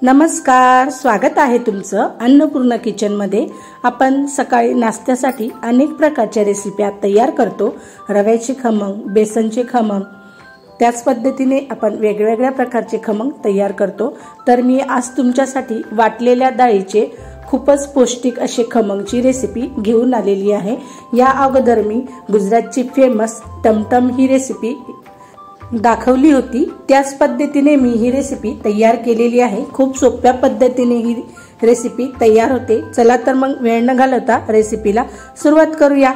नमस्कार, स्वागत आहे तुमचं अन्नपूर्णा किचनमध्ये। आपण सकाळी नाश्त्यासाठी अनेक प्रकारच्या रेसिपी तयार करतो। रव्याचे खमंग, बेसनचे खमंग, त्याच पद्धतीने आपण वेगवेगळ्या प्रकारचे खमंग तयार करतो। तर मी आज तुमच्यासाठी वाटलेल्या डाळीचे खूपच पौष्टिक असे खमंगची रेसिपी घेऊन आलेली आहे। या अगोदर मी गुजरातची फेमस टमटम ही रेसिपी दाखवली होती, त्याच पद्धतीने मी ही रेसिपी तयार केलेली आहे। खूप सोप्या पद्धतीने ही रेसिपी तयार होते। चला तर मग वेळ न घालवता रेसिपीला सुरुवात करूया।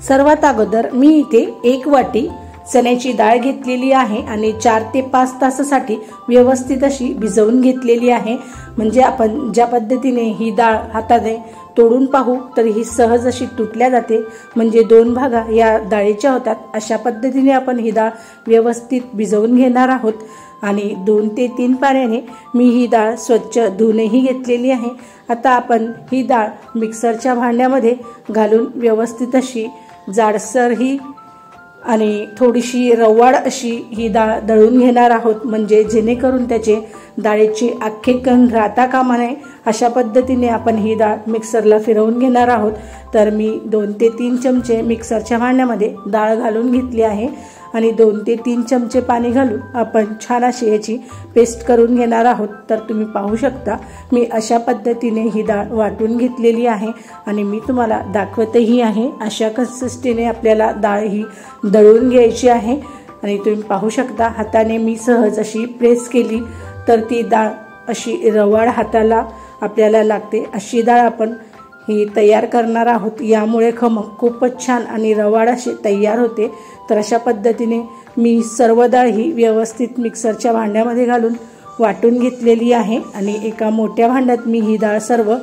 सर्वात अगोदर मी इथे 1 वाटी चण्याची डाळ घेतलेली आहे आणि 4 ते 5 तासासाठी व्यवस्थित अशी भिजवून घेतलेली आहे। म्हणजे आपण ज्या पद्धतीने ही डाळ हाताने तोडून पाहू तर ही सहज अशी तुटल्या जाते, म्हणजे 2 भागा या डाळीच्या होतात। अशा पद्धतीने आपण ही डाळ व्यवस्थित भिजवून घेणार आहोत आणि 2 ते 3 पाण्याने मी ही डाळ स्वच्छ धुवूनही घेतलेली आहे। आता आपण ही डाळ मिक्सरच्या भांड्यामध्ये घालून व्यवस्थित अशी जाडसर ही आणि थोडीशी रवाळ अशी ही डाळ दळून घेणार आहोत, म्हणजे जेणेकरून त्याचे डाळीचे अख्खे कण राहता कामा नये अशा पद्धतीने आपण ही डाळ मिक्सरला फिरवून घेणार आहोत। तर मी 2 ते 3 चमचे मिक्सरच्या भांड्यामध्ये डाळ घालून घेतली आहे आणि 2 ते 3 चमचे पाणी घालून आपण छान अशी याची पेस्ट करून घेणार आहोत। तर तुम्ही पाहू शकता मी अशा पद्धतीने ही डाळ वाटून घेतलेली आहे आणि मी तुम्हाला दाखवतही आहे। अशा कन्सिस्टन्सीने आपल्याला डाळ ही दळून घ्यायची आहे आणि तुम्ही पाहू शकता हाताने मी सहज अशी प्रेस केली तर ती डाळ अशी रवाळ हाताला आपल्याला लागते। अशी डाळ आपण ही तयार करणार आहोत, यामुळे खमंग खूपच छान आणि रवाळ असे तयार होते। तर अशा पद्धतीने मी सर्व डाळ ही व्यवस्थित मिक्सरच्या भांड्यामध्ये घालून वाटून घेतलेली आहे आणि एका मोठ्या भांड्यात मी ही डाळ सर्व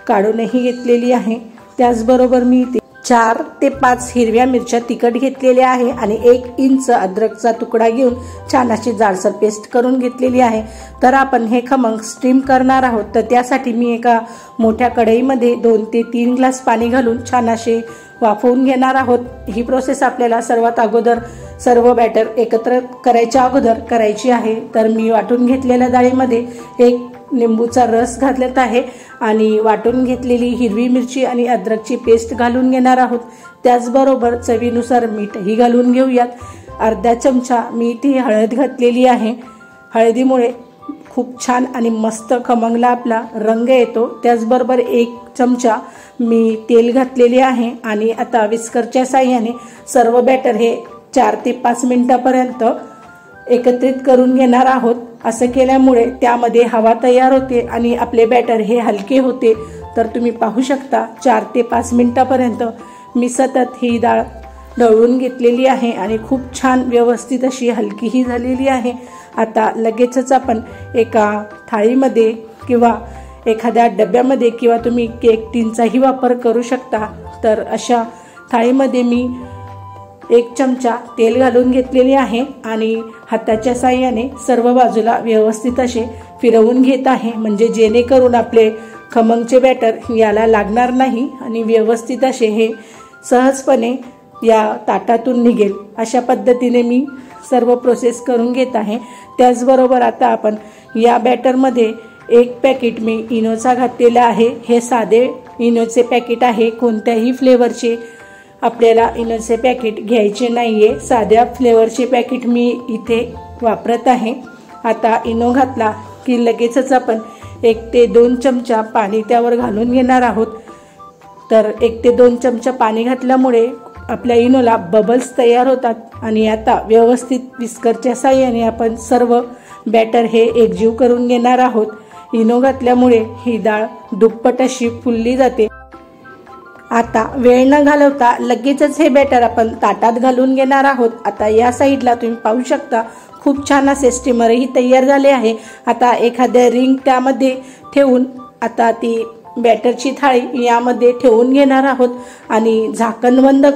काढूनही घेतलेली आहे। त्याचबरोबर मी 4 ते 5 हिरव्या मिरच्या तिखट घेतलेल्या आहे आणि 1 इंच अद्रकचा तुकडा घेऊन छान अशी जाडसर पेस्ट करून घेतलेली आहे। तर आपण हे खमंग स्टीम करणार आहोत, तर त्यासाठी मी एका मोठ्या कढईमध्ये 2 ते 3 ग्लास पाणी घालून छान असे वाफवून घेणार आहोत। ही प्रोसेस आपल्याला सर्वात अगोदर सर्व बॅटर एकत्र करायच्या अगोदर करायची आहे। तर मी वाटून घेतलेल्या डाळीमध्ये 1 लिंबूचा रस घातलेत आहे आणि वाटून घेतलेली हिरवी मिरची आणि अद्रकची पेस्ट घालून घेणार आहोत। त्याचबरोबर चवीनुसार मीठही घालून घेऊयात। अर्धा चमचा मी इथे हळद घातलेली आहे। हळदीमुळे खूप छान आणि मस्त खमंगला आपला रंग येतो। त्याचबरोबर 1 चमचा मी तेल घातलेले आहे आणि आता विस्करच्या साहाय्याने सर्व बॅटर हे 4 ते 5 मिनिटापर्यंत एकत्रित करून घेणार आहोत। असं केल्यामुळे त्यामध्ये हवा तयार होते आणि आपले बॅटर हे हलके होते। तर तुम्ही पाहू शकता 4 ते 5 मिनिटापर्यंत मी सतत ही डाळ दळून घेतलेली आहे आणि खूप छान व्यवस्थित अशी हलकीही झालेली आहे। आता लगेचच आपण एका थाळीमध्ये किंवा एखाद्या डब्यामध्ये किंवा तुम्ही केक टिनचाही वापर करू शकता। तर अशा थाळीमध्ये मी 1 चमचा तेल घालून घेतलेले आहे आणि हाताच्या साहाय्याने सर्व बाजूला व्यवस्थित असे फिरवून घेत आहे, म्हणजे जेणेकरून आपले खमंगचे बॅटर याला लागणार नाही आणि व्यवस्थित असे हे सहजपणे या ताटातून निघेल। अशा पद्धतीने मी सर्व प्रोसेस करून घेत आहे। त्याचबरोबर आता आपण या बॅटरमध्ये 1 पॅकेट मी इनोचा घातलेला आहे। हे साधे इनोचे पॅकेट आहे, कोणत्याही फ्लेवरचे आपल्याला इनोचे पॅकेट घ्यायचे नाहीये। साध्या फ्लेवरचे पॅकेट मी इथे वापरत आहे। आता इनो घातला की लगेचच आपण 1 ते 2 चमचा पाणी त्यावर घालून घेणार आहोत। तर 1 ते 2 चमचा पाणी घातल्यामुळे आपल्या इनोला बबल्स तयार होतात आणि आता व्यवस्थित विस्करच्या साहाय्याने आपण सर्व बॅटर हे एकजीव करून घेणार आहोत। इनो घातल्यामुळे ही डाळ दुप्पट अशी फुलली जाते। आता वेळ न घालवता लगेचच हे बॅटर आपण ताटात घालून घेणार आहोत। आता या साईडला तुम्ही पाहू शकता खूप छान असे स्टीमरही तयार झाले आहे। आता एखाद्या रिंग त्यामध्ये ठेवून आता ती बॅटरची थाळी यामध्ये ठेवून घेणार आहोत आणि झाकण बंद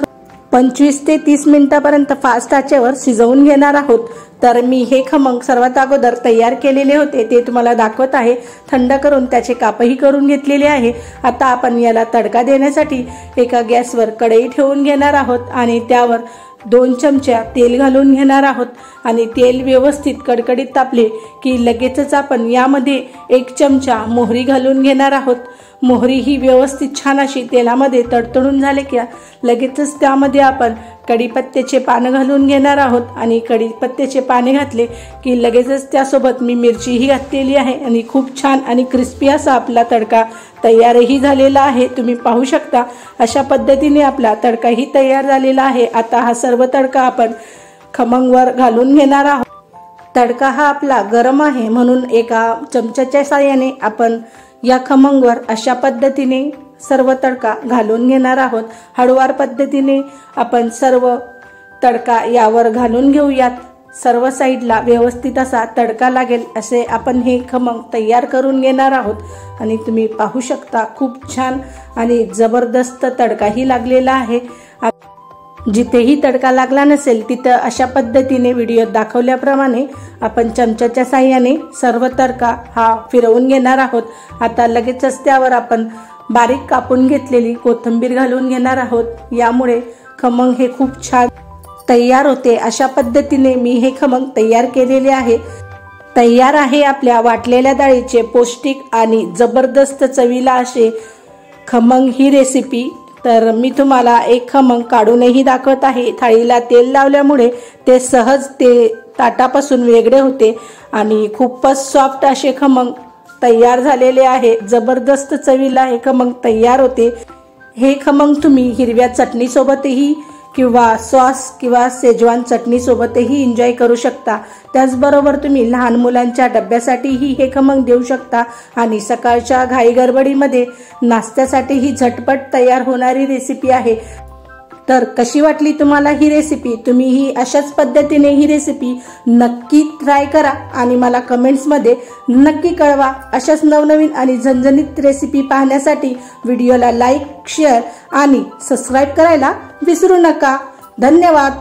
25 ते 30 मिनिटापर्यंत फास्ट आचेवर शिजवून घेणार आहोत। तर मी हे खमंग सर्वात अगोदर तयार केलेले होते ते तुम्हाला दाखवत आहे। थंड करून त्याचे कापही करून घेतलेले आहे। आता आपण याला तडका देण्यासाठी एका गॅसवर कढई ठेवून घेणार आहोत आणि त्यावर 2 चमचा तेल घालून घेणार आहोत आणि तेल व्यवस्थित कडकडीत तापले की लगेचच आपण यामध्ये 1 चमचा मोहरी घालून घेणार आहोत। मोहरी ही व्यवस्थित छान अशी तेलामध्ये तडतडून झाले की लगेचच त्यामध्ये आपण कढीपत्त्याचे पानं घालून घेणार आहोत आणि कढीपत्त्याचे पाने घातले की लगेचच त्यासोबत मी मिरचीही घातलेली आहे आणि खूप छान आणि क्रिस्पी असा आपला तडका तयारही झालेला आहे। तुम्ही पाहू शकता अशा पद्धतीने आपला तडकाही तयार झालेला आहे। आता हा सर्व तडका आपण खमंगवर घालून घेणार आहोत। तडका हा आपला गरम आहे म्हणून एका चमच्याच्या साहाय्याने आपण या खमंगवर अशा पद्धतीने सर्व तडका घालून घेणार आहोत। हळूवार पद्धतीने आपण सर्व तडका यावर घालून घेऊयात। सर्व साईडला व्यवस्थित असा तडका लागेल असे आपण हे खमंग तयार करून घेणार आहोत आणि तुम्ही पाहू शकता खूप छान आणि जबरदस्त तडकाही लागलेला आहे। जिथेही तडका लागला नसेल तिथं अशा पद्धतीने व्हिडिओत दाखवल्याप्रमाणे आपण चमच्याच्या साहाय्याने सर्व तडका हा फिरवून घेणार आहोत। आता लगेचच त्यावर आपण बारीक कापून घेतलेली कोथिंबीर घालून घेणार आहोत। यामुळे खमंग हे खूप छान तयार होते। अशा पद्धतीने मी हे खमंग तयार केलेले आहे। तयार आहे आपल्या वाटलेल्या डाळीचे पौष्टिक आणि जबरदस्त चवीला असे खमंग ही रेसिपी। तर मी तुम्हाला एक खमंग काढूनही दाखवत आहे। थाळीला तेल लावल्यामुळे ते सहज ते ताटापासून वेगळे होते आणि खूपच सॉफ्ट असे खमंग तयार झालेले आहे। जबरदस्त चवीला हे खमंग तयार होते। हे खमंग तुम्ही हिरव्या चटणी सोबतही किंवा सॉस किंवा शेजवान चटणी सोबतही एन्जॉय करू शकता। त्याचबरोबर तुम्ही लहान मुलांच्या डब्यासाठीही हे खमंग देऊ शकता आणि सकाळच्या घाई गडबडीमध्ये नाश्त्यासाठीही झटपट तयार होणारी रेसिपी आहे। तर कशी वाटली तुम्हाला ही रेसिपी? तुम्ही ही अशाच पद्धतीने ही रेसिपी नक्की ट्राय करा आणि मला कमेंट्समध्ये नक्की कळवा। अशाच नवनवीन आणि झणझणीत रेसिपी पाहण्यासाठी व्हिडिओला लाईक, शेअर आणि सबस्क्राईब करायला विसरू नका। धन्यवाद।